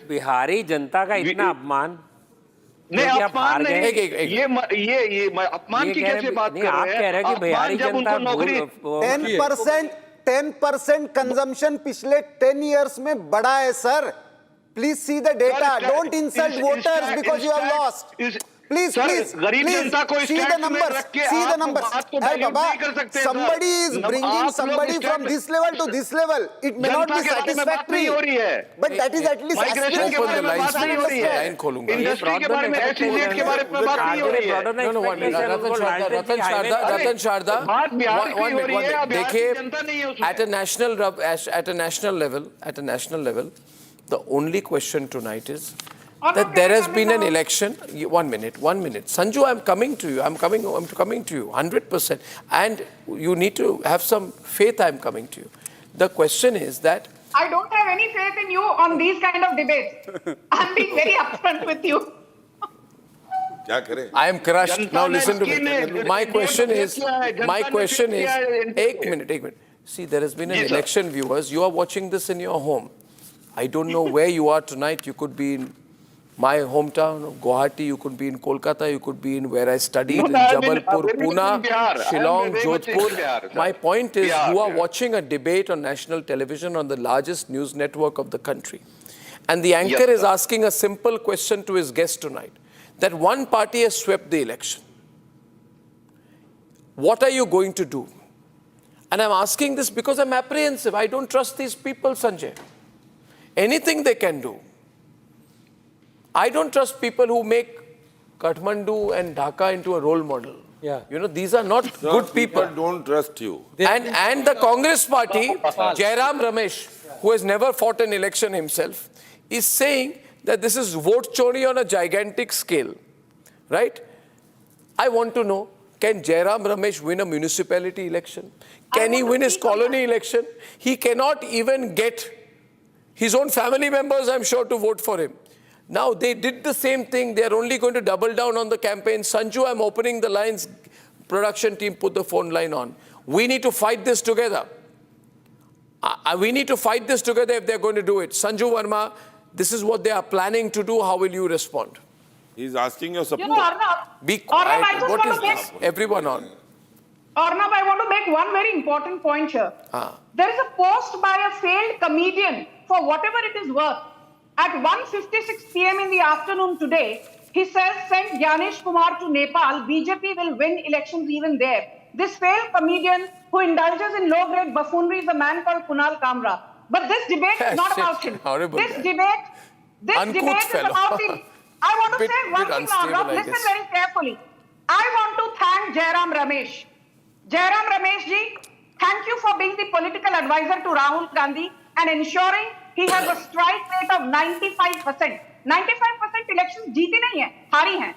L: बिहारी जनता का इतना अपमान.
J: नहीं, अपमान नहीं. ये अपमान की कैसे बात कर रहे हैं?
L: आप कह रहे हैं कि बिहारी जनता
M: 10% कंजम्पशन पिछले 10 इयर्स में बढ़ा है sir. Please see the data. Don't insult voters because you have lost. Please,
J: गरीब जनता को
M: see the numbers. See the numbers. Hey, Baba, somebody is bringing somebody from this level to this level. It may not be satisfactory, but that is at least aspirational.
J: Industry के बारे में, SEZ के बारे में बात नहीं हो रही है.
B: रतन शारदा, देखिए, at a national level, the only question tonight is that there has been an election. 1 minute. Sanju, I'm coming to you. I'm coming to you 100%. And you need to have some faith. I'm coming to you. The question is that
I: I don't have any faith in you on these kind of debates. I'm being very upfront with you.
B: I am crushed. Now listen to me. My question is, एक minute. See, there has been an election, viewers. You are watching this in your home. I don't know where you are tonight. You could be in my hometown of Guwahati, you could be in Kolkata, you could be in where I studied in Jabalpur, Pune, Shillong, Jodhpur. My point is, you are watching a debate on national television on the largest news network of the country. And the anchor is asking a simple question to his guest tonight, that one party has swept the election. What are you going to do? And I'm asking this because I'm apprehensive. I don't trust these people, Sanjay. Anything they can do. I don't trust people who make Kathmandu and Dhaka into a role model.
F: Yeah.
B: These are not good people.
N: Don't trust you.
B: And the Congress party, Jairam Ramesh, who has never fought an election himself, is saying that this is vote chori on a gigantic scale. Right? I want to know, can Jairam Ramesh win a municipality election? Can he win his colony election? He cannot even get his own family members, I'm sure, to vote for him. Now, they did the same thing. They're only going to double down on the campaign. Sanju, I'm opening the lines. Production team, put the phone line on. We need to fight this together. We need to fight this together if they're going to do it. Sanju Verma, this is what they are planning to do. How will you respond?
N: He's asking your support.
I: You know, Arnab,
B: Be quiet.
I: Arnab, I just
B: What
I: want
B: is
I: to make,
B: this? Everyone on.
I: Arnab, I want to make one very important point here. There is a post by a failed comedian, for whatever it is worth, at 1:56 p.m. in the afternoon today. He says, send Gyanesh Kumar to Nepal. BJP will win elections even there. This failed comedian who indulges in low-grade buffoonery is a man called Kunal Kamra. But this debate is not about him. This debate is about the... I want to say one thing, Arnab. Listen very carefully. I want to thank Jairam Ramesh. Jairam Ramesh ji, thank you for being the political advisor to Rahul Gandhi and ensuring he has a strike rate of 95%. 95% elections जीती नहीं है, हारी हैं.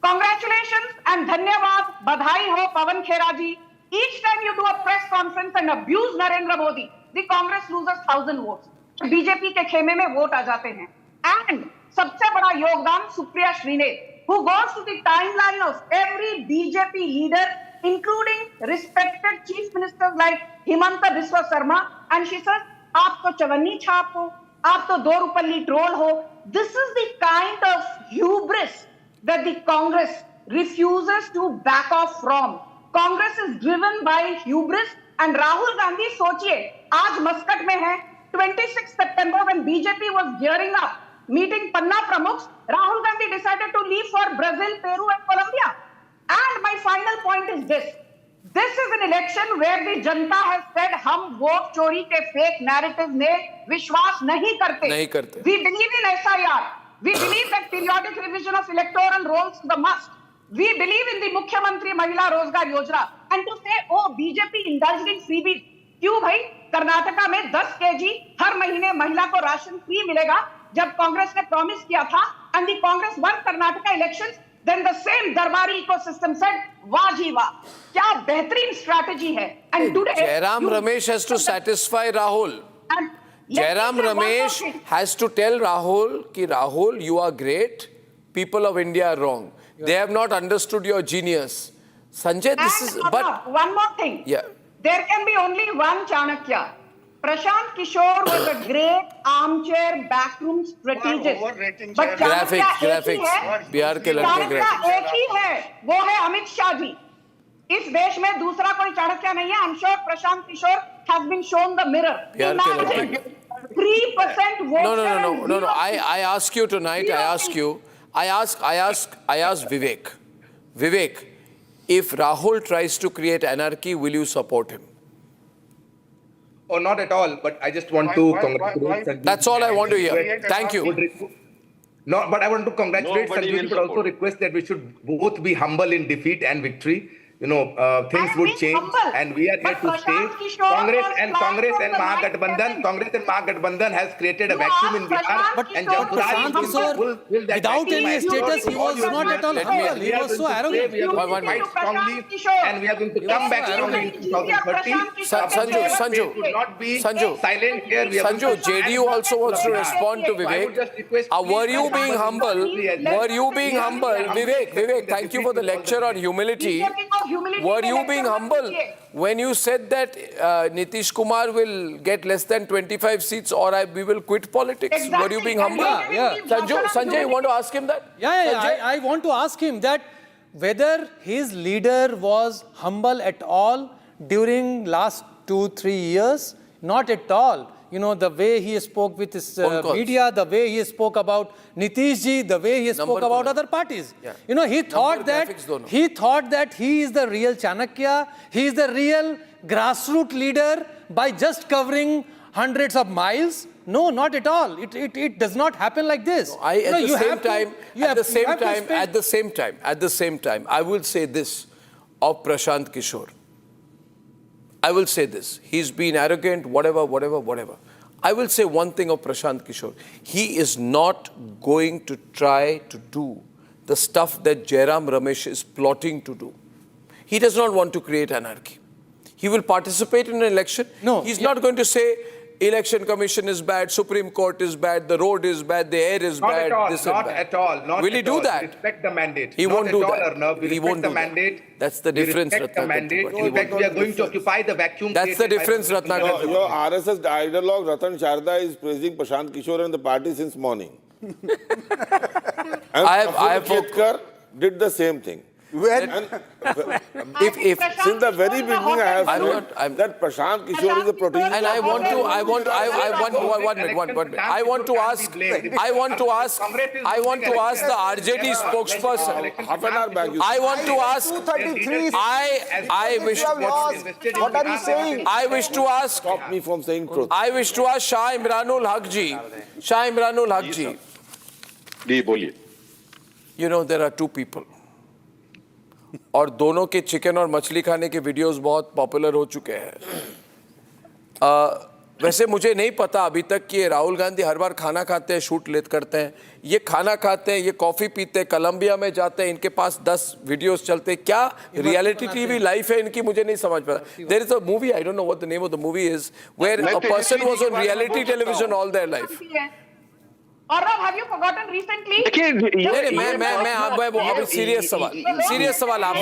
I: Congratulations and धन्यवाद, बधाई हो पवन खेरा जी. Each time you do a press conference and abuse Narendra Modi, the Congress loses 1,000 votes. BJP के खेमे में वोट आ जाते हैं. And सबसे बड़ा योगदान Supriya Shrinate, who goes to the timeline of every BJP leader, including respected chief ministers like Himanta Biswa Sarma, and she says, आप तो चवन्नी छाप हो, आप तो दो रुपल्ली ट्रोल हो. This is the kind of hubris that the Congress refuses to back off from. Congress is driven by hubris, and Rahul Gandhi, सोचिए, आज मस्कट में है. 26 September, when BJP was gearing up, meeting Panna Pramukhs, Rahul Gandhi decided to leave for Brazil, Peru, and Colombia. And my final point is this. This is an election where the Janata has said, हम vote चोरी के fake narrative में विश्वास नहीं करते. We believe in SIR. We believe that periodic revision of electoral rolls is a must. We believe in the Mukhyamantri Mahila Rozgar Yojana. And to say, oh, BJP indulged in freebies. क्यों भाई? कर्नाटका में 10 kg हर महीने महिला को ration free मिलेगा, जब कांग्रेस ने promise किया था, and the Congress won Karnataka elections. Then the same Darbari ecosystem said, वाह जी वाह, क्या बेहतरीन strategy है. And today,
B: Jairam Ramesh has to satisfy Rahul. Jairam Ramesh has to tell Rahul, ki Rahul, you are great. People of India are wrong. They have not understood your genius. Sanjay, this is... But
I: one more thing.
B: Yeah.
I: There can be only one Chanakya. Prashant Kishore was a great armchair backroom strategist. But
B: graphics, Bihar के लड़के graphics.
I: एक ही है, वो है अमित शाह जी. इस देश में दूसरा कोई चाणक्य नहीं है. I'm sure Prashant Kishore has been shown the mirror. Imagine 3% votes.
B: No. I ask you tonight. I ask Vivek. Vivek, if Rahul tries to create anarchy, will you support him?
K: Or not at all, but I just want to congratulate.
B: That's all I want to hear. Thank you.
K: No, but I want to congratulate Sanjay, but also request that we should both be humble in defeat and victory. You know, things would change, and we are here to stay. Congress and Mahagathbandhan has created a vacuum in Bihar.
P: But Prashant Kishore, without any status, he was not at all humble. He was so arrogant.
K: We are going to fight strongly, and we are going to come back strongly in 2030.
B: Sanju,
K: not be silent here.
B: Sanju, JDU also wants to respond to Vivek. Were you being humble? Vivek, thank you for the lecture on humility. Were you being humble when you said that Nitish Kumar will get less than 25 seats or we will quit politics?
I: Exactly.
B: Were you being humble?
P: Yeah.
B: Sanjay, you want to ask him that?
P: Yeah. I want to ask him that whether his leader was humble at all during last 2-3 years. Not at all. You know, the way he spoke with his media, the way he spoke about Nitish ji, the way he spoke about other parties. Yeah. You know, he thought that he is the real Chanakya, he is the real grassroots leader by just covering hundreds of miles. No, not at all. It does not happen like this.
B: No, at the same time, I will say this of Prashant Kishore. I will say this. He's been arrogant, whatever. I will say one thing of Prashant Kishore. He is not going to try to do the stuff that Jairam Ramesh is plotting to do. He does not want to create anarchy. He will participate in an election.
P: No.
B: He's not going to say, Election Commission is bad, Supreme Court is bad, the road is bad, the air is bad, this is bad.
K: Not at all. Not
B: Will he
K: at
B: do
K: all.
B: that?
K: We respect the mandate.
B: He won't do that.
K: Arnab. We
B: He
K: respect
B: won't
K: the
B: do that.
K: mandate.
B: That's the difference,
K: We respect the mandate.
B: Ratnakar.
K: In fact, we are going to occupy the vacuum.
B: That's the difference, Ratnakar.
N: Your RSS ideologue Ratan Sharda is praising Prashant Kishore and the party since morning. And
B: I have
N: Ketkar did the same thing.
B: if
N: Since the very beginning, I have said that Prashant Kishore is a protein.
B: And I want to ask the RJD spokesperson.
N: Half an hour back.
B: I want to ask.
M: 233.
B: I wish.
M: What are you saying?
B: I wish to ask.
N: Stop me from saying truth.
B: I wish to ask Shah Imranul Haq ji. Shah Imranul Haq ji.
J: जी बोलिए.
B: You know, there are two people. और दोनों के chicken और मछली खाने के videos बहुत popular हो चुके हैं. वैसे मुझे नहीं पता अभी तक कि राहुल गांधी हर बार खाना खाते हैं, शूट लेट करते हैं. ये खाना खाते हैं, ये कॉफी पीते हैं, कोलंबिया में जाते हैं, इनके पास 10 वीडियोस चलते हैं. क्या रियलिटी टीवी लाइफ है इनकी, मुझे नहीं समझ पा रहा. There is a movie, I don't know what the name of the movie is, where a person was on reality television all their life.
I: Arnab, have you forgotten recently?
B: मैं serious सवाल आप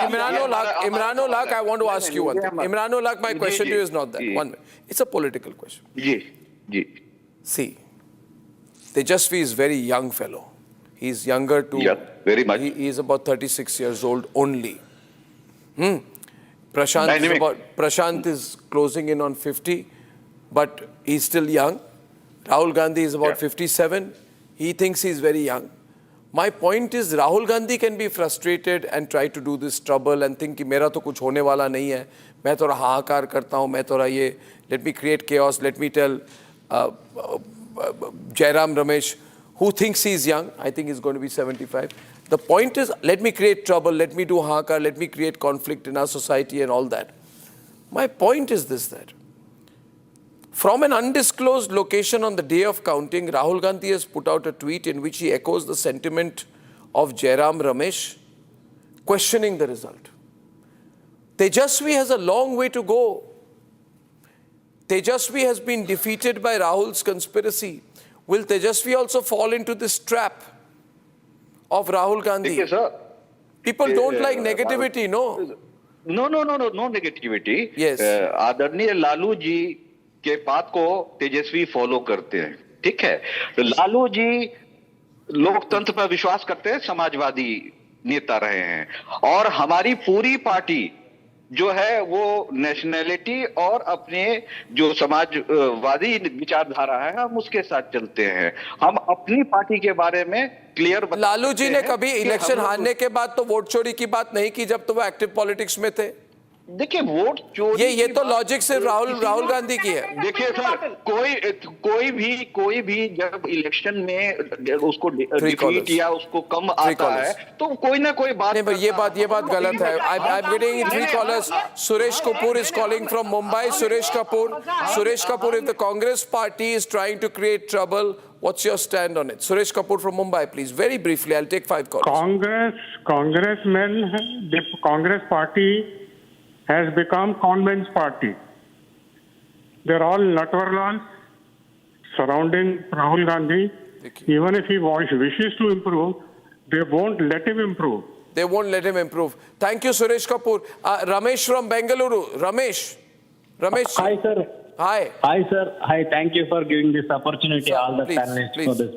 B: इमरानुल हक, I want to ask you one thing. Imranul Haq, my question to you is not that. 1 minute. It's a political question.
J: Ji.
B: See, Tejashwi is very young fellow. He's younger to...
J: Yeah, very much.
B: He is about 36 years old only. Prashant is closing in on 50, but he's still young. Rahul Gandhi is about 57. He thinks he's very young. My point is, Rahul Gandhi can be frustrated and try to do this trouble and think कि मेरा तो कुछ होने वाला नहीं है, मैं थोड़ा हाहाकार करता हूँ, मैं थोड़ा ये, let me create chaos, let me tell Jairam Ramesh, who thinks he's young, I think he's going to be 75. The point is, let me create trouble, let me do hahaकार, let me create conflict in our society and all that. My point is this, that from an undisclosed location on the day of counting, Rahul Gandhi has put out a tweet in which he echoes the sentiment of Jairam Ramesh, questioning the result. Tejashwi has a long way to go. Tejashwi has been defeated by Rahul's conspiracy. Will Tejashwi also fall into this trap of Rahul Gandhi?
J: देखिए sir,
B: people don't like negativity, no?
J: No negativity.
B: Yes.
J: आदरणीय लालू जी के बात को तेजस्वी follow करते हैं, ठीक है. तो लालू जी लोकतंत्र पर विश्वास करते हैं, समाजवादी नेता रहे हैं, और हमारी पूरी पार्टी जो है वो नेशनैलिटी और अपने जो समाजवादी विचारधारा है, हम उसके साथ चलते हैं. हम अपनी पार्टी के बारे में क्लियर.
B: लालू जी ने कभी इलेक्शन हारने के बाद तो वोट चोरी की बात नहीं की जब तो वो एक्टिव पॉलिटिक्स में थे.
J: देखिए वोट चोरी,
B: ये तो लॉजिक सिर्फ राहुल गांधी की है.
J: देखिए सर, कोई भी जब इलेक्शन में उसको डिफीट या उसको कम आता है तो कोई ना कोई बात.
B: नहीं, ये बात गलत है. I am getting 3 callers. Suresh Kapoor is calling from Mumbai. Suresh Kapoor, if the Congress party is trying to create trouble, what's your stand on it? Suresh Kapoor from Mumbai, please, very briefly. I'll take 5 calls.
Q: Congressmen, the Congress party has become conven's party. They're all Natwarlal surrounding Rahul Gandhi. Even if he wishes to improve, they won't let him improve.
B: They won't let him improve. Thank you, Suresh Kapoor. Ramesh from Bengaluru. Ramesh.
R: Hi, sir.
B: Hi.
R: Hi, sir. Hi, thank you for giving this opportunity, sir, all the panelists for this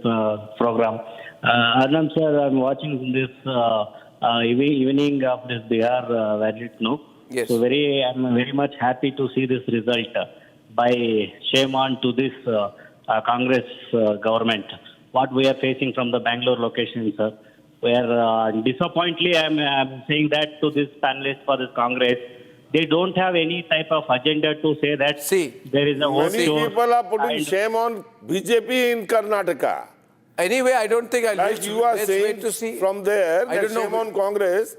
R: program. Arnab, sir, I'm watching this evening of this Bihar verdict, no?
B: Yes.
R: So I'm very much happy to see this result. By shame on to this Congress government. What we are facing from the Bangalore location, sir. Where disappointingly, I'm saying that to this panelists for this Congress, they don't have any type of agenda to say that there is a vote.
N: Many people are putting shame on BJP in Karnataka.
B: Anyway, I don't think
N: you are saying to see from there, that shame on Congress.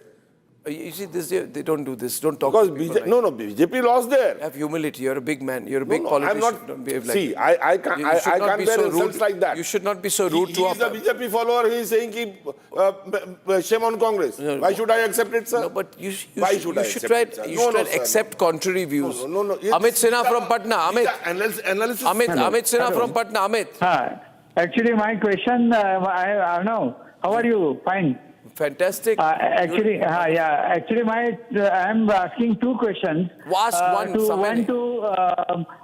B: You see, they don't do this. Don't talk
N: Because
B: to people
N: BJP lost there.
B: Have humility. You're a big man. You're a big politician.
N: I'm not.
B: Don't behave like
N: See,
B: that.
N: I can't bear insults like that.
B: You should not be so rude to
N: He is a BJP follower. He is saying, shame on Congress. Why should I accept it, sir?
B: No, but you should
N: try
B: to accept contrary views. Amit Sinha from Patna. Amit Sinha from Patna. Amit.
S: Actually, my question, Arnav, how are you? Fine.
B: Fantastic.
S: Actually, I am asking two questions.
B: Ask one.
S: One to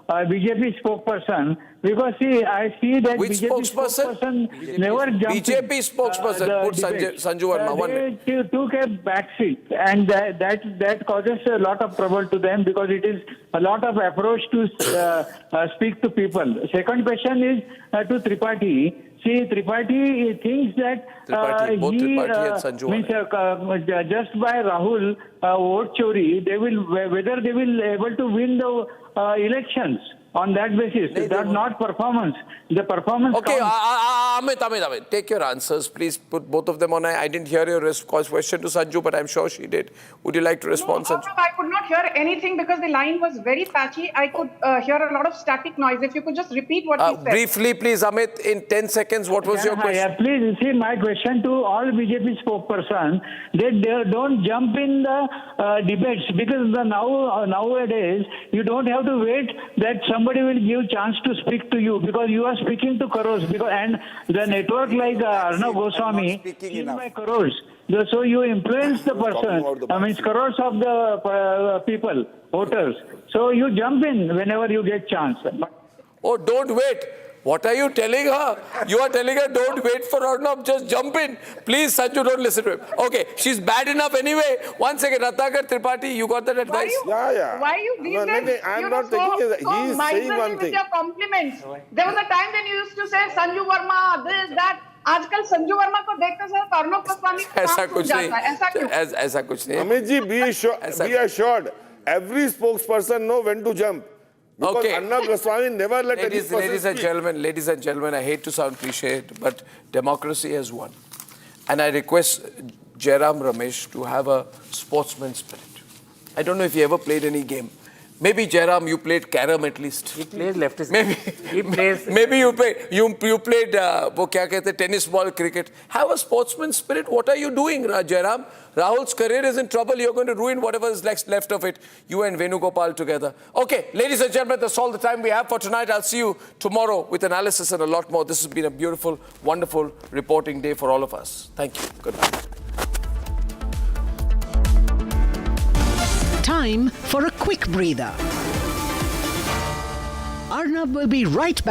S: BJP spokesperson, because see, I see that
B: Which
S: BJP spokesperson never jumped.
B: BJP spokesperson. Put Sanju Verma. 1 minute.
S: They took a backseat, and that causes a lot of trouble to them, because it is a lot of approach to speak to people. Second question is to Tripathi. See, Tripathi thinks that just by Rahul vote chori, whether they will able to win the elections on that basis. That's not performance. The performance.
B: Okay, Amit, take your answers. Please put both of them on. I didn't hear your question to Sanju, but I'm sure she did. Would you like to respond, Sanju?
I: I could not hear anything because the line was very patchy. I could hear a lot of static noise. If you could just repeat what you said.
B: Briefly, please, Amit, in 10 seconds, what was your question?
S: Please, see, my question to all BJP spokespersons, they don't jump in the debates, because nowadays you don't have to wait that somebody will give chance to speak to you, because you are speaking to crores, and the network like Arnab Goswami is by crores. So you influence the person, crores of the people, voters. So you jump in whenever you get chance.
B: Oh, don't wait. What are you telling her? You are telling her, don't wait for Arnab, just jump in. Please, Sanju, don't listen to him. Okay, she's bad enough anyway. 1 second, Ratnakar Tripathi, you got that advice?
I: Why you these days,
N: I'm not taking it. He is saying one thing.
I: With your compliments. There was a time when you used to say, Sanju Verma, this, that. आजकल संजू वर्मा को देखते sir Arnab Goswami
B: ऐसा कुछ नहीं, ऐसा कुछ नहीं.
N: Amit ji, be assured, every spokesperson know when to jump. Because Arnab Goswami never let any person
B: Ladies and gentlemen, I hate to sound cliched, but democracy has won. And I request Jairam Ramesh to have a sportsman spirit. I don't know if you ever played any game. Maybe Jairam, you played carom at least.
L: He plays leftist.
B: Maybe you played वो क्या कहते हैं, tennis ball, cricket. Have a sportsman spirit. What are you doing, Jairam? Rahul's career is in trouble. You're going to ruin whatever is left of it. You and Venugopal together. Okay, ladies and gentlemen, that's all the time we have for tonight. I'll see you tomorrow with analysis and a lot more. This has been a beautiful, wonderful reporting day for all of us. Thank you. Good night.
A: Time for a quick breather. Arnab will be right back.